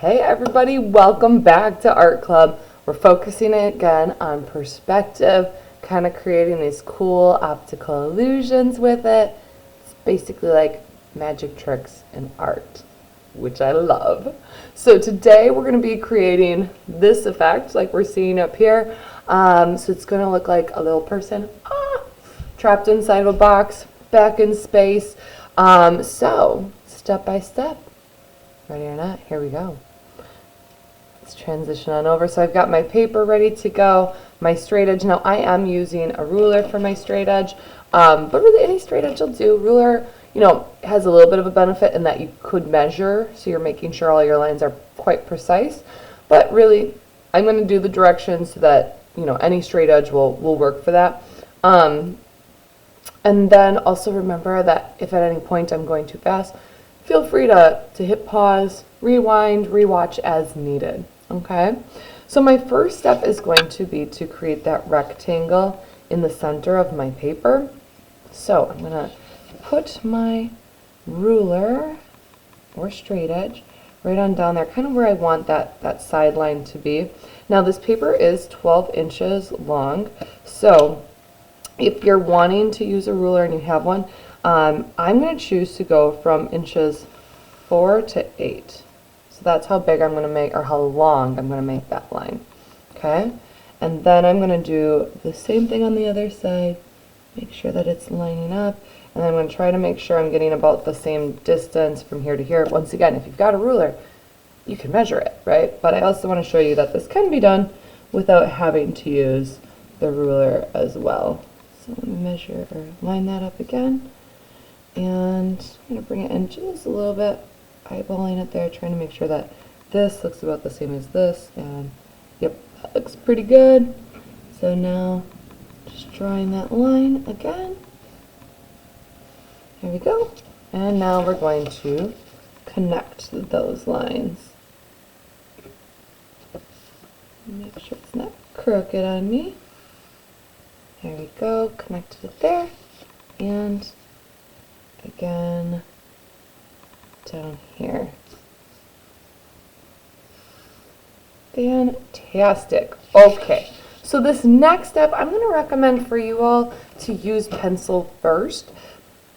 Hey everybody, welcome back to Art Club. We're focusing again on perspective, kind of creating these cool optical illusions with it. It's basically like magic tricks in art, which I love. So today we're going to be creating this effect like we're seeing up here. So it's going to look like a little person trapped inside of a box, back in space. So step by step. Ready or not, here we go. Let's transition on over. So I've got my paper ready to go, my straight edge. Now I am using a ruler for my straight edge, but really any straight edge will do. Ruler, has a little bit of a benefit in that you could measure, so you're making sure all your lines are quite precise. But really, I'm going to do the directions so that, any straight edge will work for that. And then also remember that if at any point I'm going too fast, feel free to hit pause, rewind, rewatch as needed. Okay, so my first step is going to be to create that rectangle in the center of my paper. So I'm going to put my ruler or straight edge right on down there, kind of where I want that side line to be. Now this paper is 12 inches long, so if you're wanting to use a ruler and you have one, I'm going to choose to go from inches 4 to 8. So that's how big I'm going to make, or how long I'm going to make that line. Okay? And then I'm going to do the same thing on the other side. Make sure that it's lining up. And then I'm going to try to make sure I'm getting about the same distance from here to here. Once again, if you've got a ruler, you can measure it, right? But I also want to show you that this can be done without having to use the ruler as well. So let me measure or line that up again. And I'm going to bring it in just a little bit, eyeballing it there, trying to make sure that this looks about the same as this. And yep, that looks pretty good. So now just drawing that line again. There we go. And now we're going to connect those lines. Make sure it's not crooked on me. There we go, connected it there. And again, down here. Fantastic. Okay, so this next step, I'm going to recommend for you all to use pencil first,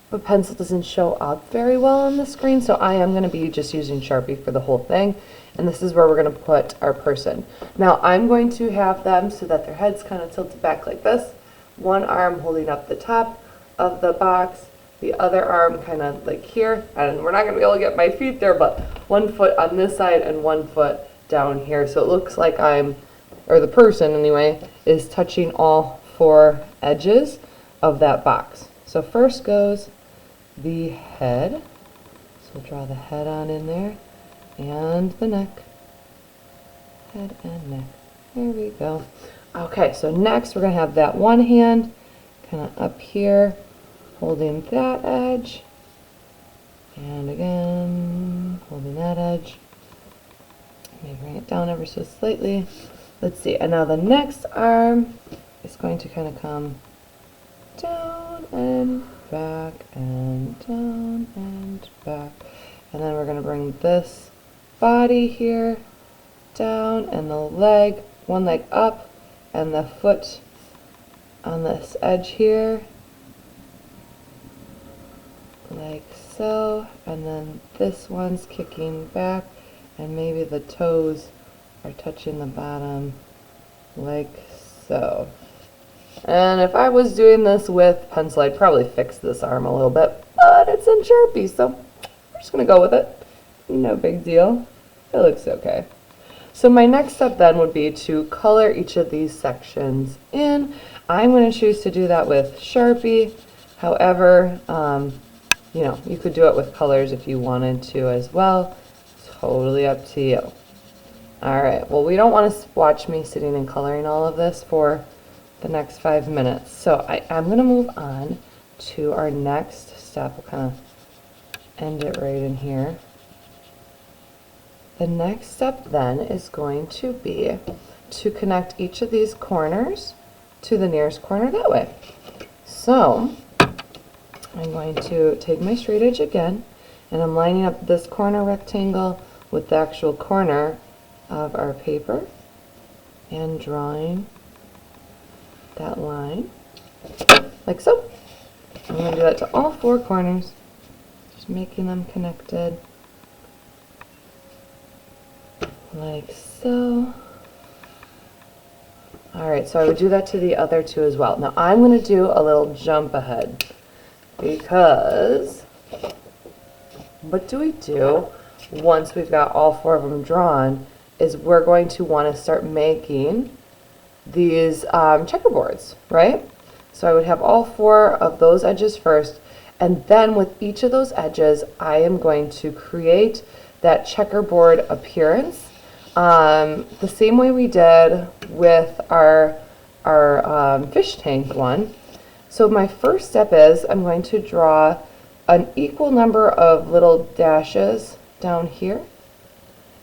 but pencil doesn't show up very well on the screen, so I am going to be just using Sharpie for the whole thing, and this is where we're going to put our person. Now, I'm going to have them so that their head's kind of tilted back like this, one arm holding up the top of the box, the other arm kind of like here, and we're not going to be able to get my feet there, but one foot on this side and one foot down here. So it looks like or the person anyway, is touching all four edges of that box. So first goes the head. So we'll draw the head on in there, and the neck. Head and neck. There we go. Okay, so next we're going to have that one hand kind of up here, holding that edge, and again, holding that edge. Maybe bring it down ever so slightly. Let's see, and now the next arm is going to kind of come down and back and down and back. And then we're going to bring this body here down, and the leg, one leg up, and the foot on this edge here, like so, and then this one's kicking back, and maybe the toes are touching the bottom like so. And if I was doing this with pencil, I'd probably fix this arm a little bit, but it's in Sharpie, so we're just going to go with it. No big deal. It looks okay. So my next step then would be to color each of these sections in. I'm going to choose to do that with Sharpie. However, you could do it with colors if you wanted to as well. Totally up to you. Alright, well, we don't want to watch me sitting and coloring all of this for the next 5 minutes. So I'm going to move on to our next step. We'll kind of end it right in here. The next step then is going to be to connect each of these corners to the nearest corner that way. So I'm going to take my straight edge again, and I'm lining up this corner rectangle with the actual corner of our paper and drawing that line like so. I'm going to do that to all 4 corners, just making them connected like so. Alright, so I would do that to the other 2 as well. Now I'm going to do a little jump ahead, because what do we do once we've got all 4 of them drawn is we're going to want to start making these checkerboards, right? So I would have all 4 of those edges first, and then with each of those edges I am going to create that checkerboard appearance the same way we did with our fish tank one. So my first step is I'm going to draw an equal number of little dashes down here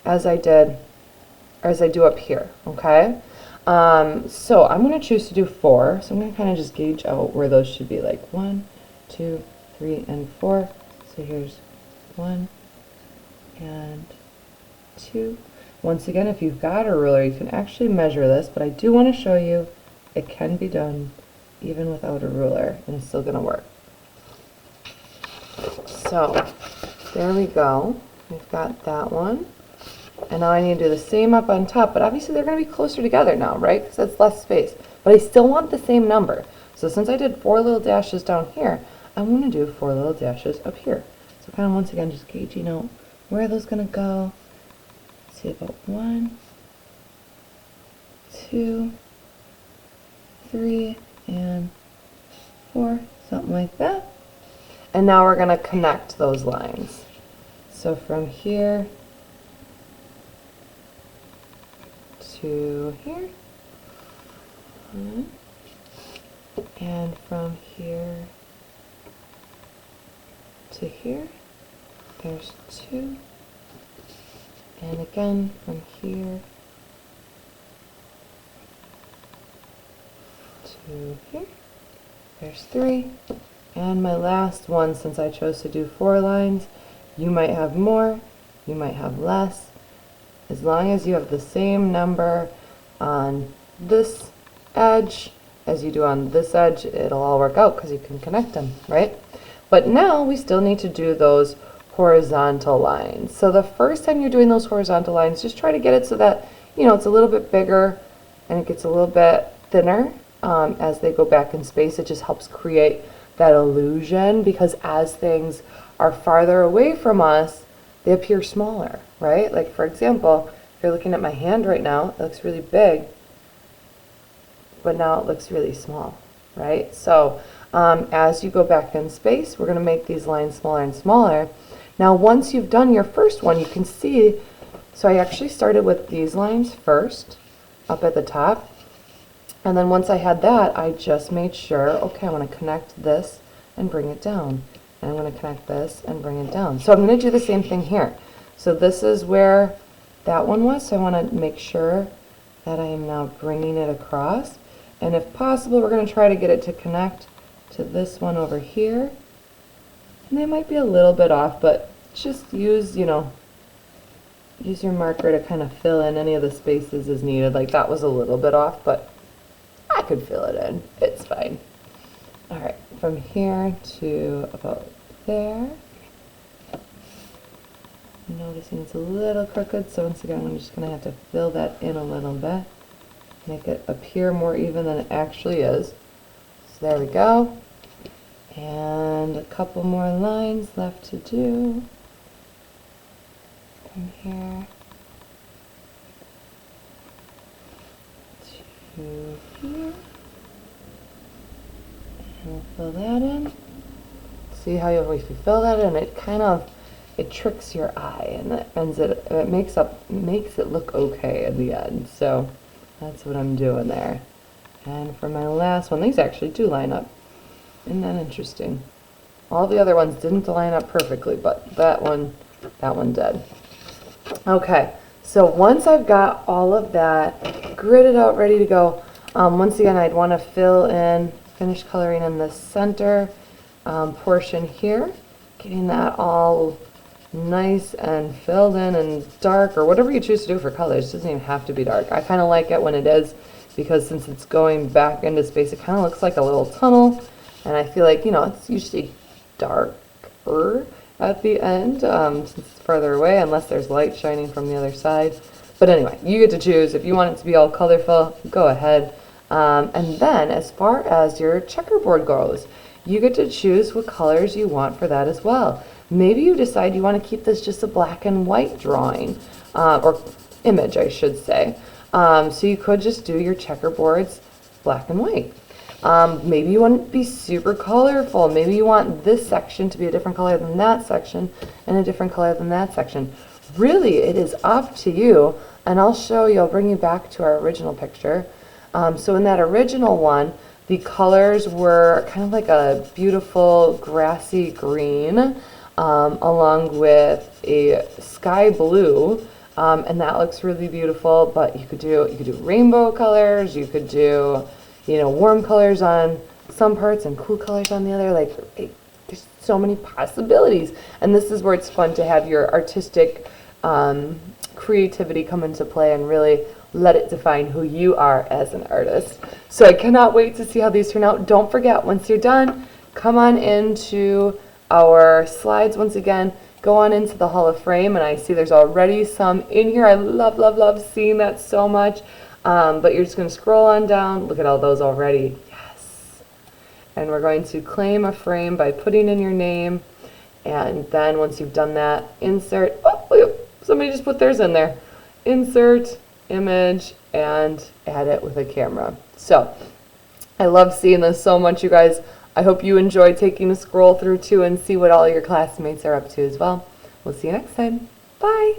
as I do up here, okay? So I'm going to choose to do 4, so I'm going to kind of just gauge out where those should be, like 1, 2, 3, and 4. So here's 1 and 2. Once again, if you've got a ruler, you can actually measure this, but I do want to show you it can be done even without a ruler, and it's still going to work. So there we go. We've got that one. And now I need to do the same up on top, but obviously they're going to be closer together now, right? Because it's less space. But I still want the same number. So since I did 4 little dashes down here, I'm going to do 4 little dashes up here. So kind of once again just gauging out where are those going to go. See about 1, 2, 3, and 4, something like that. And now we're going to connect those lines. So from here to here, and from here to here, there's 2, and again from here to here, there's 3, and my last one, since I chose to do 4 lines, you might have more, you might have less. As long as you have the same number on this edge as you do on this edge, it'll all work out because you can connect them, right? But now we still need to do those horizontal lines. So the first time you're doing those horizontal lines, just try to get it so that, you know, it's a little bit bigger and it gets a little bit thinner as they go back in space. It just helps create that illusion, because as things are farther away from us, they appear smaller, right? Like for example, if you're looking at my hand right now, it looks really big, but now it looks really small, right? So as you go back in space, we're going to make these lines smaller and smaller. Now once you've done your first one, you can see, so I actually started with these lines first, up at the top, and then once I had that, I just made sure, okay, I want to connect this and bring it down. And I'm going to connect this and bring it down. So I'm going to do the same thing here. So this is where that one was, so I want to make sure that I am now bringing it across. And if possible, we're going to try to get it to connect to this one over here. And they might be a little bit off, but just use, use your marker to kind of fill in any of the spaces as needed. Like that was a little bit off, but I could fill it in. It's fine. All right, from here to about there. Noticing it's a little crooked, so once again, I'm just going to have to fill that in a little bit. Make it appear more even than it actually is. So there we go. And a couple more lines left to do. From here to here. We'll fill that in. See how if you fill that in, it tricks your eye, and it makes it look okay in the end. So that's what I'm doing there. And for my last one, these actually do line up. Isn't that interesting? All the other ones didn't line up perfectly, but that one did. Okay, so once I've got all of that gridded out, ready to go, once again, I'd want to finish coloring in the center portion here, getting that all nice and filled in and dark, or whatever you choose to do for colors. It doesn't even have to be dark. I kind of like it when it is, because since it's going back into space, it kind of looks like a little tunnel, and I feel like, you know, it's usually darker at the end, since it's further away, unless there's light shining from the other side. But anyway, you get to choose. If you want it to be all colorful, go ahead. And then as far as your checkerboard goes, you get to choose what colors you want for that as well. Maybe you decide you want to keep this just a black and white drawing, or image, I should say. So you could just do your checkerboards black and white. Maybe you want it to be super colorful. Maybe you want this section to be a different color than that section, and a different color than that section. Really, it is up to you, and I'll show you, I'll bring you back to our original picture. So in that original one, the colors were kind of like a beautiful grassy green, along with a sky blue, and that looks really beautiful. But you could do rainbow colors, you could do, you know, warm colors on some parts and cool colors on the other. Like, there's so many possibilities, and this is where it's fun to have your artistic creativity come into play and really let it define who you are as an artist. So I cannot wait to see how these turn out. Don't forget, once you're done, come on into our slides once again. Go on into the Hall of Frame, and I see there's already some in here. I love, love, love seeing that so much. But you're just going to scroll on down. Look at all those already. Yes. And we're going to claim a frame by putting in your name. And then once you've done that, insert. Oh, look, somebody just put theirs in there. Insert image and add it with a camera. So I love seeing this so much, you guys. I hope you enjoy taking a scroll through too and see what all your classmates are up to as well. We'll see you next time. Bye.